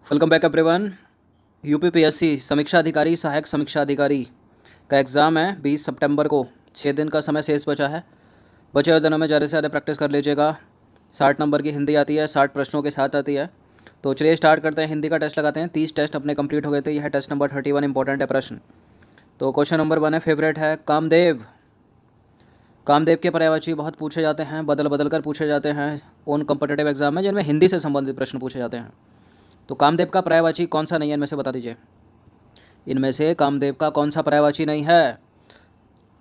Welcome back everyone. UPPSC समीक्षा अधिकारी सहायक समीक्षा अधिकारी का एग्ज़ाम है 20 सितंबर को। 6 दिन का समय शेष बचा है। बचे हुए दिनों में ज़्यादा से ज़्यादा प्रैक्टिस कर लीजिएगा। 60 नंबर की हिंदी आती है, 60 प्रश्नों के साथ आती है। तो चलिए स्टार्ट करते हैं। हिंदी का टेस्ट लगाते हैं। 30 टेस्ट अपने कंप्लीट हो गए थे। यह टेस्ट नंबर 31 इंपॉर्टेंट है प्रश्न। तो क्वेश्चन नंबर 1 है, फेवरेट है कामदेव। कामदेव के पर्यायवाची बहुत पूछे जाते हैं, बदल बदल कर पूछे जाते हैं उन कॉम्पिटेटिव एग्जाम में जिनमें हिंदी से संबंधित प्रश्न पूछे जाते हैं। तो कामदेव का पर्यायवाची कौन सा नहीं है, इनमें से बता दीजिए। इनमें से कामदेव का कौन सा पर्यायवाची नहीं है?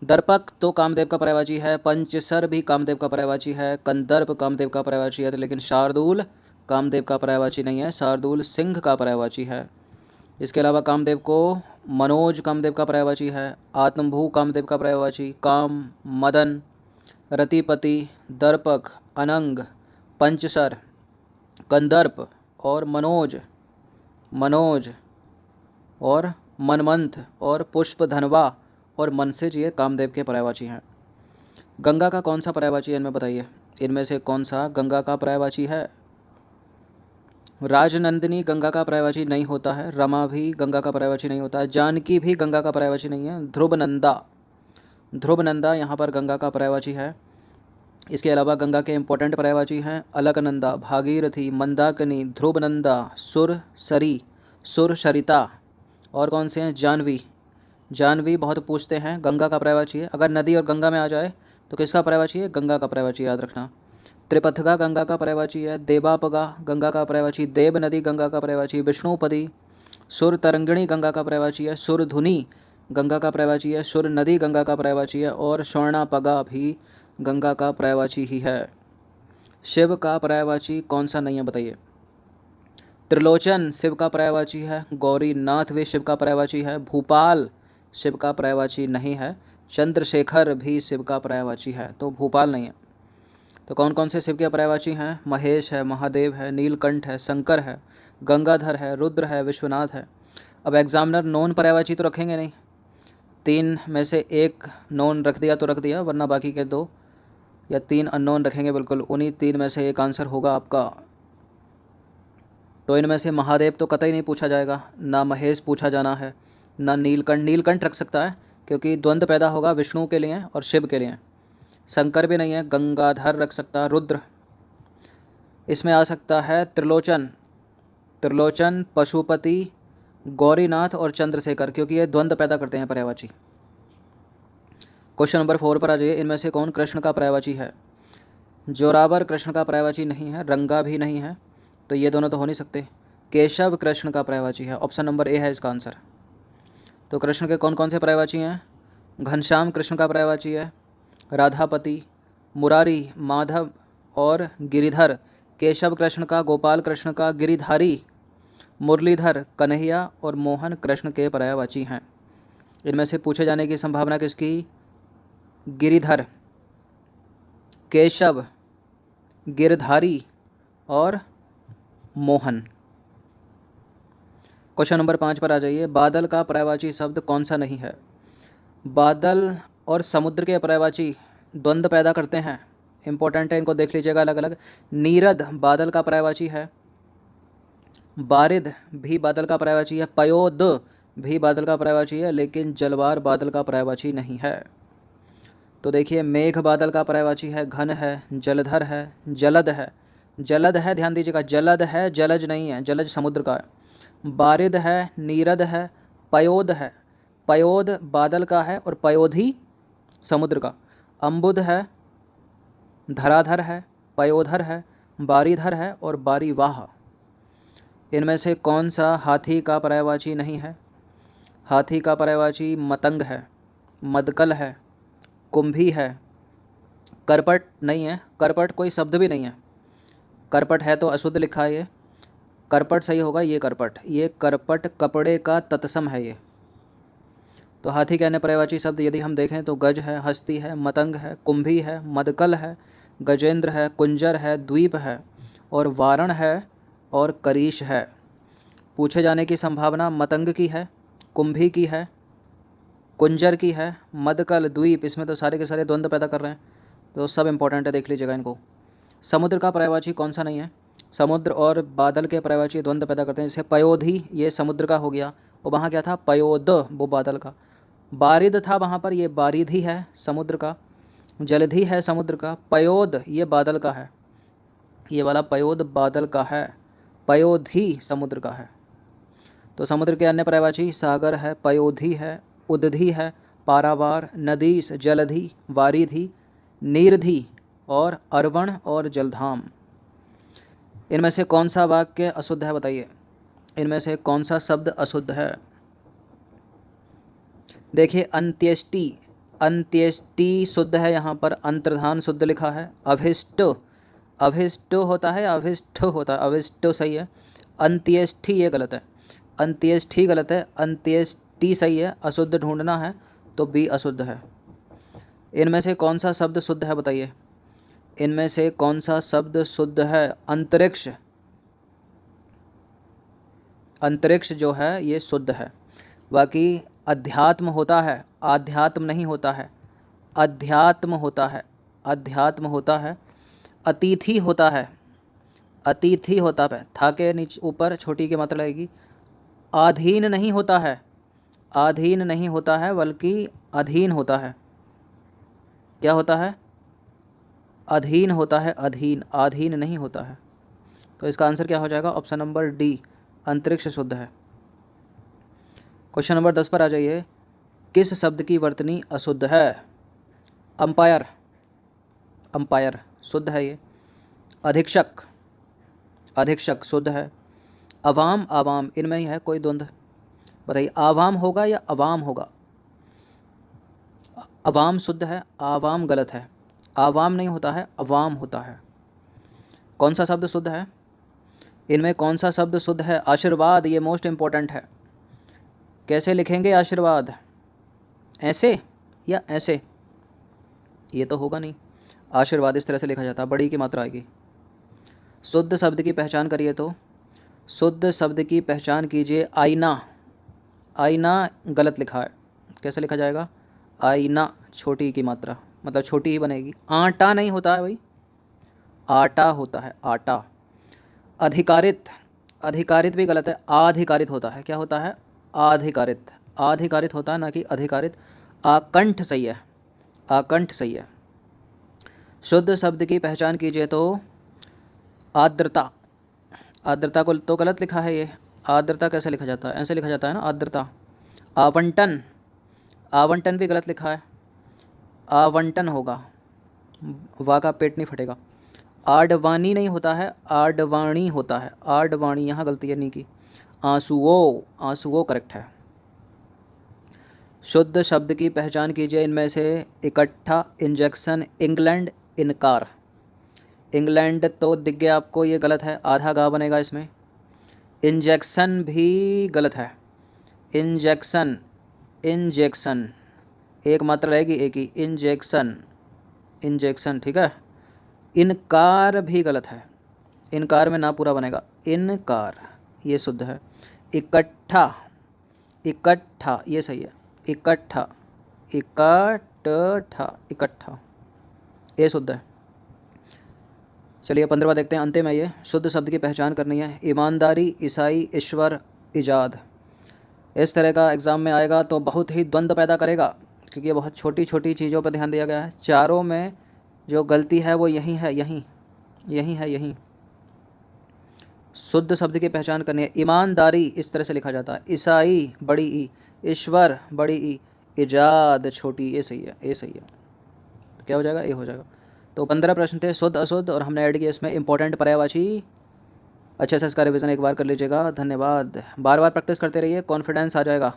दर्पक तो कामदेव का पर्यायवाची है, पंचसर भी कामदेव का पर्यायवाची है, कंदर्प कामदेव का पर्यायवाची है, लेकिन शार्दूल कामदेव का पर्यायवाची नहीं है। शार्दूल सिंह का पर्यायवाची है। इसके अलावा कामदेव को मनोज कामदेव का पर्यायवाची है, आत्मभू कामदेव का पर्यायवाची, काम, मदन, रतिपति, दर्पक, अनंग, पंचसर, कंदर्प और मनोज, मनोज और मनमंथ और पुष्प धनवा और मनसिज ये कामदेव के पर्यायवाची हैं। गंगा का कौन सा पर्यायवाची है, इनमें बताइए। इनमें से कौन सा गंगा का पर्यायवाची है? राजनंदिनी गंगा का पर्यायवाची नहीं होता है। रमा भी गंगा का पर्यायवाची नहीं होता है। जानकी भी गंगा का पर्यायवाची नहीं है। ध्रुवनंदा, ध्रुवनंदा यहाँ पर गंगा का पर्यायवाची है। इसके अलावा गंगा के इंपॉर्टेंट पर्यायवाची हैं अलकनंदा, भागीरथी, मंदाकिनी, ध्रुवनंदा, सुर सरी, सुर सरिता और कौन से हैं? जानवी। जानवी बहुत पूछते हैं, गंगा का पर्यायवाची है। अगर नदी और गंगा में आ जाए तो किसका पर्यायवाची है? गंगा का पर्यायवाची, याद रखना। त्रिपथगा गंगा का पर्यायवाची है। देवापगा गंगा का पर्यायवाची, देव नदी गंगा का पर्यायवाची, विष्णुपदी, सुर तरंगिणी गंगा का पर्यायवाची है, सुर धुनी गंगा का पर्यायवाची है, सुर नदी गंगा का पर्यायवाची है और स्वर्णापगा भी गंगा का पर्यायवाची ही है। शिव का पर्यायवाची कौन सा नहीं है, बताइए। त्रिलोचन शिव का पर्यायवाची है। गौरीनाथ भी शिव का पर्यायवाची है। भूपाल शिव का पर्यायवाची नहीं है। चंद्रशेखर भी शिव का पर्यायवाची है, तो भूपाल नहीं है। तो कौन कौन से शिव के पर्यायवाची हैं? महेश है, महादेव है, नीलकंठ है, शंकर है, गंगाधर है, रुद्र है, विश्वनाथ है। अब एग्जामिनर नॉन पर्यायवाची तो रखेंगे नहीं। 3 में से 1 नॉन रख दिया तो रख दिया, वरना बाकी के 2 या 3 अननोन रखेंगे। बिल्कुल उन्हीं 3 में से एक आंसर होगा आपका। तो इनमें से महादेव तो कतई नहीं पूछा जाएगा, ना महेश पूछा जाना है, ना नीलकंठ। नीलकंठ रख सकता है क्योंकि द्वंद्व पैदा होगा विष्णु के लिए और शिव के लिए। शंकर भी नहीं है। गंगाधर रख सकता है, रुद्र। इसमें आ सकता है त्रिलोचन, त्रिलोचन, पशुपति, गौरीनाथ और चंद्रशेखर, क्योंकि ये द्वंद्व पैदा करते हैं पर्यायवाची। क्वेश्चन नंबर 4 पर आ जाइए। इनमें से कौन कृष्ण का पर्यायवाची है? जोरावर कृष्ण का पर्यायवाची नहीं है, रंगा भी नहीं है, तो ये दोनों तो हो नहीं सकते। केशव कृष्ण का पर्यायवाची है। ऑप्शन नंबर ए है इसका आंसर। तो कृष्ण के कौन कौन से पर्यायवाची हैं? घनश्याम कृष्ण का पर्यायवाची है, राधापति, मुरारी, माधव और गिरिधर। केशव कृष्ण का, गोपाल कृष्ण का, गिरिधारी, मुरलीधर, कन्हैया और मोहन कृष्ण के पर्यायवाची हैं। इनमें से पूछे जाने की संभावना किसकी? गिरिधर, केशव, गिरधारी और मोहन। क्वेश्चन नंबर 5 पर आ जाइए। बादल का पर्यायवाची शब्द कौन सा नहीं है? बादल और समुद्र के पर्यायवाची द्वंद्व पैदा करते हैं, इंपॉर्टेंट है, इनको देख लीजिएगा अलग अलग। नीरद बादल का पर्यायवाची है। बारिद भी बादल का पर्यायवाची है। पयोद भी बादल का पर्यायवाची है, लेकिन जलवार बादल का पर्यायवाची नहीं है। तो देखिए, मेघ बादल का पर्यायवाची है, घन है, जलधर है, जलद है। जलद है, ध्यान दीजिएगा, जलद है, जलज नहीं है, जलज समुद्र का है। बारिद है, नीरद है, पयोद है। पयोद बादल का है और पयोधी समुद्र का। अम्बुद है, धराधर है, पयोधर है, बारीधर है और बारीवाह। इनमें से कौन सा हाथी का पर्यायवाची नहीं है? हाथी का पर्यायवाची मतंग है, मदकल है, कुंभी है, करपट नहीं है। करपट कोई शब्द भी नहीं है। करपट है तो अशुद्ध लिखा है ये। करपट सही होगा, ये करपट, ये करपट कपड़े का तत्सम है ये। तो हाथी के अन्य पर्यायवाची शब्द यदि हम देखें तो गज है, हस्ती है, मतंग है, कुंभी है, मदकल है, गजेंद्र है, कुंजर है, द्वीप है और वारण है और करीश है। पूछे जाने की संभावना मतंग की है, कुंभी की है, कुंजर की है, मदकल, द्वीप, इसमें तो सारे के सारे द्वंद्व पैदा कर रहे हैं, तो सब इंपॉर्टेंट है, देख लीजिएगा इनको। समुद्र का पर्यायवाची कौन सा नहीं है? समुद्र और बादल के पर्यायवाची द्वंद्व पैदा करते हैं। जैसे पयोधी, ये समुद्र का हो गया, और वहाँ क्या था, पयोद, वो बादल का। बारिद था वहाँ पर, ये बारिद ही है समुद्र का। जलधि है समुद्र का। पयोद ये बादल का है, ये वाला पयोद बादल का है। पयोधी समुद्र का है। तो समुद्र के अन्य पर्यायवाची सागर है, पयोधी है, उदधि है, पारावार, नदी, जलधि, वारिधि, नीरधि और अर्वण और जलधाम। इनमें से कौन सा वाक्य अशुद्ध है बताइए, इनमें से कौन सा शब्द अशुद्ध है। देखिए अंत्येष्टि, अंत्येष्टि शुद्ध है, यहाँ पर अंतर्धान शुद्ध लिखा है। अभिष्ट, अभिष्ट होता है, अभिष्ट होता है, अभिष्ट सही है। अंत्येष्टि ये गलत है, अंत्येष्टि गलत है, अंत्येष्टि सही है। अशुद्ध ढूंढना है तो बी अशुद्ध है। इनमें से कौन सा शब्द शुद्ध है बताइए, इनमें से कौन सा शब्द शुद्ध है। अंतरिक्ष, अंतरिक्ष जो है ये शुद्ध है। बाकी अध्यात्म होता है, आध्यात्म नहीं होता है, अध्यात्म होता है, अध्यात्म होता है। अतिथि होता है, अतिथि होता है, था के नीचे ऊपर छोटी की मात्रा लगेगी। अधीन नहीं होता है, अधीन नहीं होता है बल्कि अधीन होता है। क्या होता है, अधीन होता है, अधीन, अधीन नहीं होता है। तो इसका आंसर क्या हो जाएगा, ऑप्शन नंबर डी, अंतरिक्ष शुद्ध है। क्वेश्चन नंबर 10 पर आ जाइए। किस शब्द की वर्तनी अशुद्ध है। अंपायर, अंपायर शुद्ध है ये। अधीक्षक, अधीक्षक शुद्ध है। अवाम, आवाम, इनमें ही है कोई द्वंद्व बताइए, आवाम होगा या अवाम होगा। अवाम शुद्ध है, आवाम गलत है। आवाम नहीं होता है, अवाम होता है। कौन सा शब्द शुद्ध है, इनमें कौन सा शब्द शुद्ध है। आशीर्वाद, ये मोस्ट इम्पोर्टेंट है। कैसे लिखेंगे आशीर्वाद, ऐसे या ऐसे, ये तो होगा नहीं। आशीर्वाद इस तरह से लिखा जाता है, बड़ी की मात्रा आएगी। शुद्ध शब्द की पहचान करिए, तो शुद्ध शब्द की पहचान कीजिए। आईना, आईना गलत लिखा है, कैसे लिखा जाएगा, आईना, छोटी की मात्रा, मतलब छोटी ही बनेगी। आटा नहीं होता है भाई, आटा होता है, आटा। अधिकारित, अधिकारित भी गलत है, आधिकारित होता है। क्या होता है, आधिकारित, आधिकारित होता है ना कि अधिकारित। आकंठ सही है, आकंठ सही है। शुद्ध शब्द की पहचान कीजिए, तो आर्द्रता, आर्द्रता को तो गलत लिखा है ये। आर्द्रता कैसे लिखा जाता है, ऐसे लिखा जाता है ना, आर्द्रता। आवंटन, आवंटन भी गलत लिखा है, आवंटन होगा, वाह का पेट नहीं फटेगा। आडवाणी नहीं होता है, आडवाणी होता है, आडवाणी, यहाँ गलती है नहीं की। आंसुओं, आंसुओं करेक्ट है। शुद्ध शब्द की पहचान कीजिए, इनमें से इकट्ठा, इंजेक्शन, इंग्लैंड, इनकार। इंग्लैंड तो दिख गया आपको, ये गलत है, आधा गा बनेगा इसमें। इंजेक्शन भी गलत है, इंजेक्शन, इंजेक्शन एक मात्रा रहेगी, एक ही, इंजेक्शन, इंजेक्शन, ठीक है। इनकार भी गलत है, इनकार में ना पूरा बनेगा, इनकार, ये शुद्ध है। इकट्ठा, इकट्ठा ये सही है, इकट्ठा, इकट्ठा, इकट्ठा, ये शुद्ध है। चलिए 15वां देखते हैं, अंतिम है ये। शुद्ध शब्द की पहचान करनी है। ईमानदारी, ईसाई, ईश्वर, इजाद। इस तरह का एग्ज़ाम में आएगा तो बहुत ही द्वंद्व पैदा करेगा, क्योंकि ये बहुत छोटी छोटी चीज़ों पर ध्यान दिया गया है। चारों में जो गलती है वो यही है, यहीं, यही है, यहीं। शुद्ध शब्द की पहचान करनी है। ईमानदारी इस तरह से लिखा जाता है, ईसाई बड़ी ई, ईश्वर बड़ी ई, इजाद छोटी, ये सही है, ये सही है। तो क्या हो जाएगा, ये हो जाएगा। तो 15 प्रश्न थे शुद्ध अशुद्ध, और हमने ऐड किया इसमें इंपॉर्टेंट पर्यायवाची। अच्छे से इसका रिवीजन एक बार कर लीजिएगा। धन्यवाद। बार बार प्रैक्टिस करते रहिए, कॉन्फिडेंस आ जाएगा।